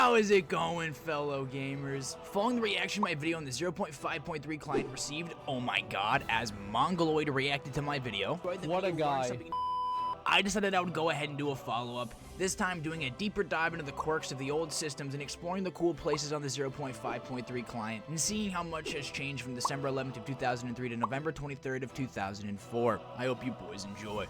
How is it going, fellow gamers? Following the reaction my video on the 0.5.3 client received, oh my god, as Mongoloid reacted to my video. What a guy. I decided I would go ahead and do a follow-up, this time doing a deeper dive into the quirks of the old systems and exploring the cool places on the 0.5.3 client, and seeing how much has changed from December 11th of 2003 to November 23rd of 2004. I hope you boys enjoy.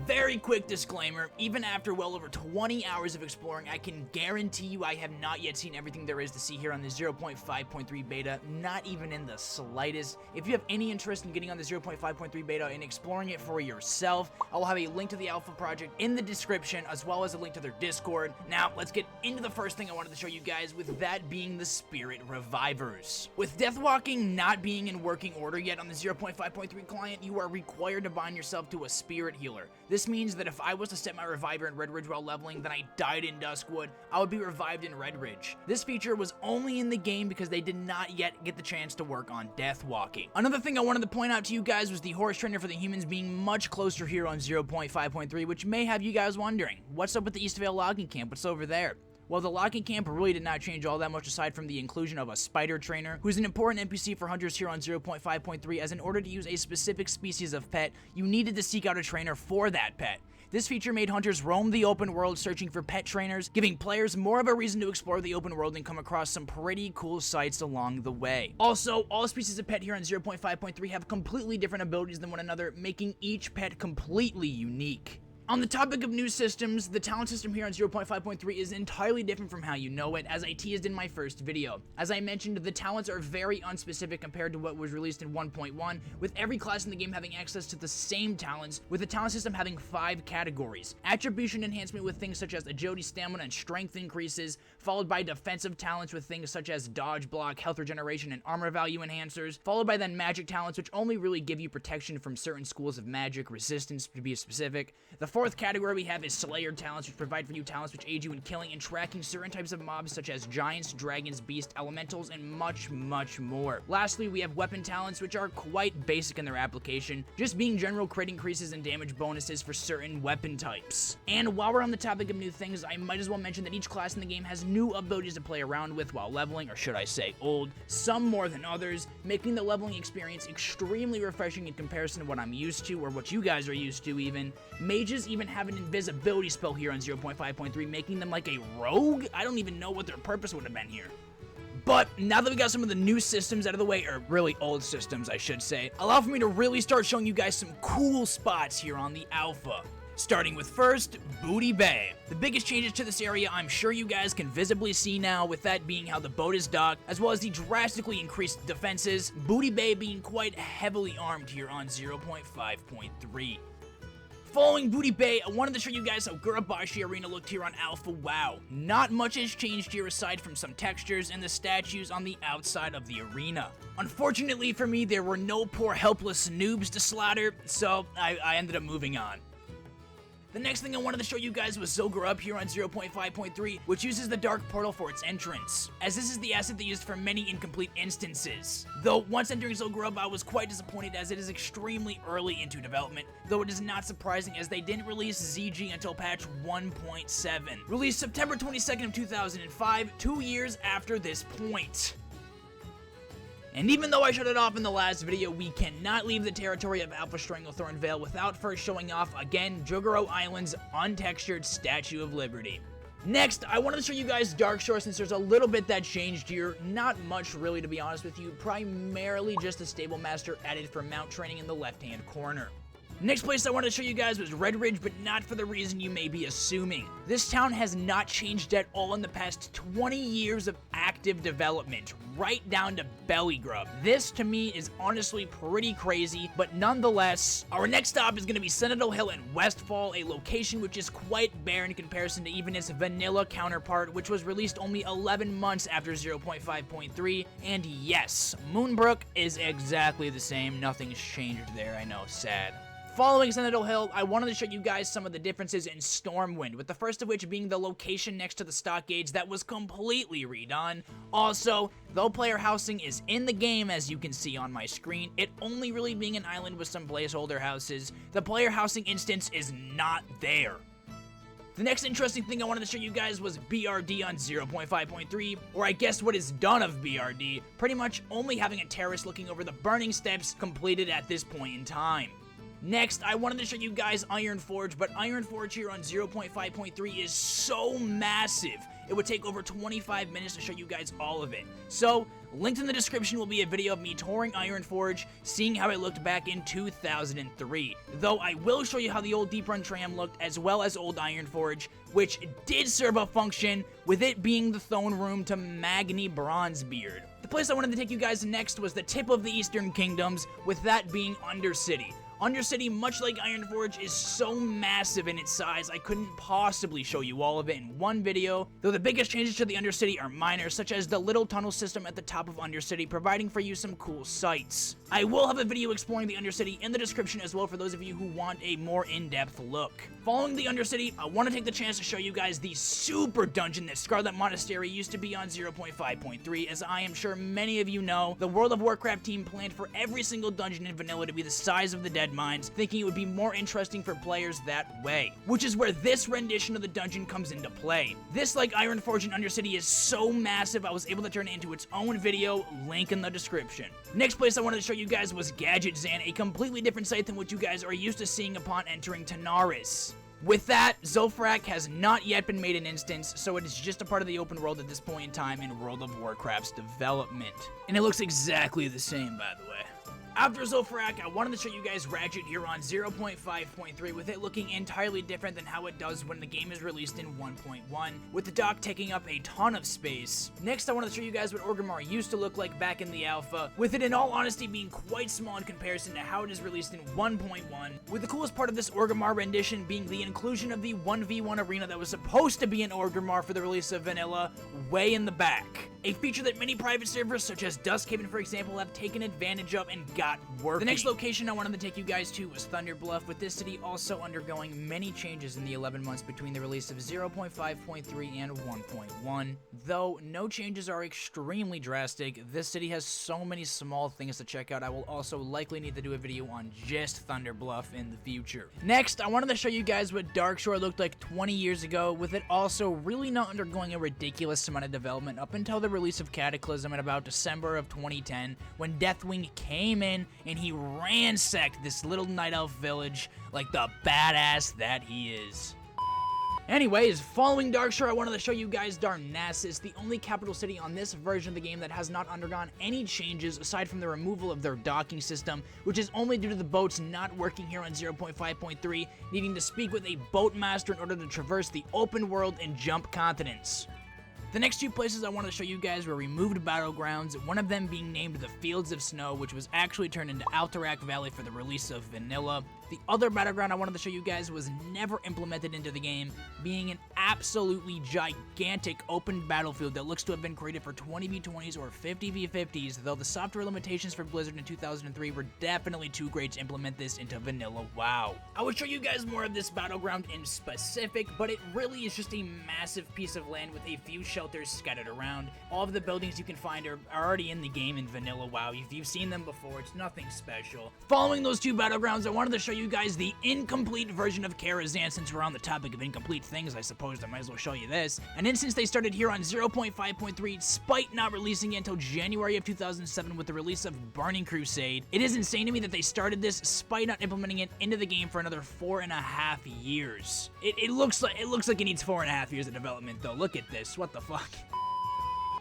Very quick disclaimer, even after well over 20 hours of exploring, I can guarantee you I have not yet seen everything there is to see here on the 0.5.3 beta, not even in the slightest. If you have any interest in getting on the 0.5.3 beta and exploring it for yourself, I will have a link to the alpha project in the description, as well as a link to their Discord. Now, let's get into the first thing I wanted to show you guys, with that being the Spirit Revivers. With Deathwalking not being in working order yet on the 0.5.3 client, you are required to bind yourself to a Spirit Healer. This means that if I was to set my Reviver in Red Ridge while leveling, then I died in Duskwood, I would be revived in Red Ridge. This feature was only in the game because they did not yet get the chance to work on Deathwalking. Another thing I wanted to point out to you guys was the horse trainer for the humans being much closer here on 0.5.3, which may have you guys wondering, what's up with the Eastvale logging camp? What's over there? Well, the logging camp really did not change all that much aside from the inclusion of a spider trainer, who's an important NPC for hunters here on 0.5.3, as in order to use a specific species of pet, you needed to seek out a trainer for that pet. This feature made hunters roam the open world searching for pet trainers, giving players more of a reason to explore the open world and come across some pretty cool sights along the way. Also, all species of pet here on 0.5.3 have completely different abilities than one another, making each pet completely unique. On the topic of new systems, the talent system here on 0.5.3 is entirely different from how you know it, as I teased in my first video. As I mentioned, the talents are very unspecific compared to what was released in 1.1, with every class in the game having access to the same talents, with the talent system having 5 categories. Attribution enhancement with things such as agility, stamina, and strength increases, followed by defensive talents with things such as dodge, block, health regeneration, and armor value enhancers, followed by then magic talents, which only really give you protection from certain schools of magic, resistance to be specific. The fourth category we have is Slayer talents, which provide for you talents which aid you in killing and tracking certain types of mobs such as giants, dragons, beasts, elementals, and much more. Lastly, we have weapon talents, which are quite basic in their application, just being general crit increases and damage bonuses for certain weapon types. And while we're on the topic of new things, I might as well mention that each class in the game has new abilities to play around with while leveling, or should I say old, some more than others, making the leveling experience extremely refreshing in comparison to what I'm used to, or what you guys are used to even. Mages even have an invisibility spell here on 0.5.3, making them like a rogue? I don't even know what their purpose would have been here. But now that we got some of the new systems out of the way, or really old systems I should say, allow for me to really start showing you guys some cool spots here on the alpha. Starting with first, Booty Bay. The biggest changes to this area I'm sure you guys can visibly see now, with that being how the boat is docked, as well as the drastically increased defenses, Booty Bay being quite heavily armed here on 0.5.3. Following Booty Bay, I wanted to show you guys how Gurabashi Arena looked here on Alpha WoW. Not much has changed here aside from some textures and the statues on the outside of the arena. Unfortunately for me, there were no poor helpless noobs to slaughter, so I ended up moving on. The next thing I wanted to show you guys was Zul'Gurub here on 0.5.3, which uses the Dark Portal for its entrance, as this is the asset they used for many incomplete instances. Though, once entering Zul'Gurub, I was quite disappointed as it is extremely early into development, though it is not surprising as they didn't release ZG until patch 1.7. Released September 22nd of 2005, 2 years after this point. And even though I shut it off in the last video, we cannot leave the territory of Alpha Stranglethorn Vale without first showing off, again, Jogoro Island's untextured Statue of Liberty. Next, I wanted to show you guys Darkshore since there's a little bit that changed here. Not much really, to be honest with you, primarily just a Stable Master added for mount training in the left-hand corner. Next place I wanted to show you guys was Red Ridge, but not for the reason you may be assuming. This town has not changed at all in the past 20 years of active development, right down to belly grub. This, to me, is honestly pretty crazy, but nonetheless, our next stop is going to be Sentinel Hill and Westfall, a location which is quite bare in comparison to even its vanilla counterpart, which was released only 11 months after 0.5.3, and yes, Moonbrook is exactly the same, nothing's changed there, I know, sad. Following Sentinel Hill, I wanted to show you guys some of the differences in Stormwind, with the first of which being the location next to the stockades that was completely redone. Also, though player housing is in the game, as you can see on my screen, it only really being an island with some placeholder houses, the player housing instance is not there. The next interesting thing I wanted to show you guys was BRD on 0.5.3, or I guess what is done of BRD, pretty much only having a terrace looking over the burning steppes completed at this point in time. Next, I wanted to show you guys Ironforge, but Ironforge here on 0.5.3 is so massive, it would take over 25 minutes to show you guys all of it. So, linked in the description will be a video of me touring Ironforge, seeing how it looked back in 2003. Though I will show you how the old Deep Run tram looked, as well as old Ironforge, which did serve a function, with it being the throne room to Magni Bronzebeard. The place I wanted to take you guys next was the tip of the Eastern Kingdoms, with that being Undercity. Undercity, much like Ironforge, is so massive in its size, I couldn't possibly show you all of it in one video, though the biggest changes to the Undercity are minor, such as the little tunnel system at the top of Undercity, providing for you some cool sights. I will have a video exploring the Undercity in the description as well for those of you who want a more in-depth look. Following the Undercity, I want to take the chance to show you guys the super dungeon that Scarlet Monastery used to be on 0.5.3, as I am sure many of you know, the World of Warcraft team planned for every single dungeon in vanilla to be the size of the Dead Mines, thinking it would be more interesting for players that way, which is where this rendition of the dungeon comes into play. This, like Ironforge and Undercity, is so massive I was able to turn it into its own video, link in the description. Next place I wanted to show you guys was Gadget Zan, a completely different site than what you guys are used to seeing upon entering Tanaris. With that, Zul'Farrak has not yet been made an instance, so it is just a part of the open world at this point in time in World of Warcraft's development. And it looks exactly the same, by the way. After Zul'Farrak, I wanted to show you guys Ratchet here on 0.5.3, with it looking entirely different than how it does when the game is released in 1.1, with the dock taking up a ton of space. Next, I wanted to show you guys what Orgrimmar used to look like back in the alpha, with it in all honesty being quite small in comparison to how it is released in 1.1, with the coolest part of this Orgrimmar rendition being the inclusion of the 1v1 arena that was supposed to be in Orgrimmar for the release of Vanilla way in the back. A feature that many private servers, such as Duskhaven for example, have taken advantage of and got working. The next location I wanted to take you guys to was Thunder-bluff, with this city also undergoing many changes in the 11 months between the release of 0.5.3 and 1.1. Though no changes are extremely drastic, this city has so many small things to check out, I will also likely need to do a video on just Thunder-bluff in the future. Next, I wanted to show you guys what Darkshore looked like 20 years ago, with it also really not undergoing a ridiculous amount of development up until the release of Cataclysm in about December of 2010, when Deathwing came in and he ransacked this little night elf village like the badass that he is. Anyways, following Darkshore, I wanted to show you guys Darnassus, the only capital city on this version of the game that has not undergone any changes aside from the removal of their docking system, which is only due to the boats not working here on 0.5.3, needing to speak with a boatmaster in order to traverse the open world and jump continents. The next two places I wanted to show you guys were removed battlegrounds, one of them being named the Fields of Snow, which was actually turned into Alterac Valley for the release of Vanilla. The other battleground I wanted to show you guys was never implemented into the game, being an absolutely gigantic open battlefield that looks to have been created for 20v20s or 50v50s, though the software limitations for Blizzard in 2003 were definitely too great to implement this into Vanilla WoW. I will show you guys more of this battleground in specific, but it really is just a massive piece of land with a few shelters scattered around. All of the buildings you can find are already in the game in Vanilla WoW. If you've seen them before, it's nothing special. Following those two battlegrounds, I wanted to show you guys the incomplete version of Karazhan. Since we're on the topic of incomplete things, I suppose I might as well show you this. And since they started here on 0.5.3, despite not releasing it until January of 2007 with the release of Burning Crusade, it is insane to me that they started this despite not implementing it into the game for another 4.5 years. It looks like it needs 4.5 years of development though. Look at this, what the fuck?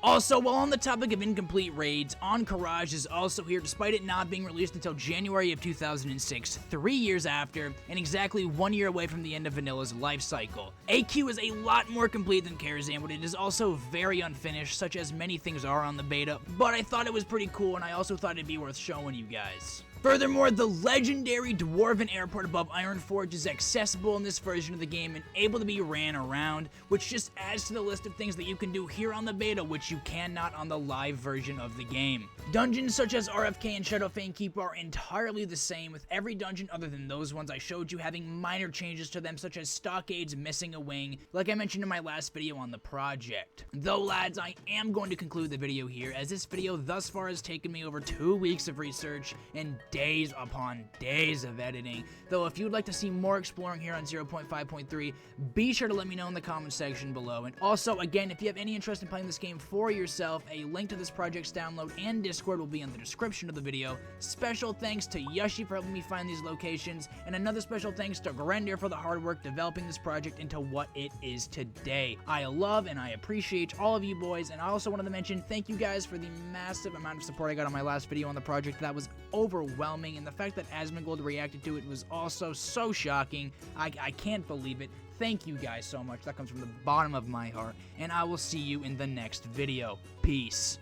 Also, while on the topic of incomplete raids, Encourage is also here despite it not being released until January of 2006, 3 years after, and exactly 1 year away from the end of Vanilla's life cycle. AQ is a lot more complete than Karazhan, but it is also very unfinished, such as many things are on the beta, but I thought it was pretty cool and I also thought it'd be worth showing you guys. Furthermore, the legendary Dwarven airport above Ironforge is accessible in this version of the game and able to be ran around, which just adds to the list of things that you can do here on the beta, which you cannot on the live version of the game. Dungeons such as RFK and Shadowfang Keep are entirely the same, with every dungeon other than those ones I showed you having minor changes to them, such as stockades missing a wing, like I mentioned in my last video on the project. Though, lads, I am going to conclude the video here, as this video thus far has taken me over 2 weeks of research and days upon days of editing. Though if you would like to see more exploring here on 0.5.3, be sure to let me know in the comment section below. And also, again, if you have any interest in playing this game for yourself, a link to this project's download and Discord will be in the description of the video. Special thanks to Yoshi for helping me find these locations, and another special thanks to Grendir for the hard work developing this project into what it is today. I love and I appreciate all of you boys, and I also wanted to mention thank you guys for the massive amount of support I got on my last video on the project. That was overwhelming, and the fact that Asmongold reacted to it was also so shocking. I can't believe it. Thank you guys so much. That comes from the bottom of my heart, and I will see you in the next video. Peace.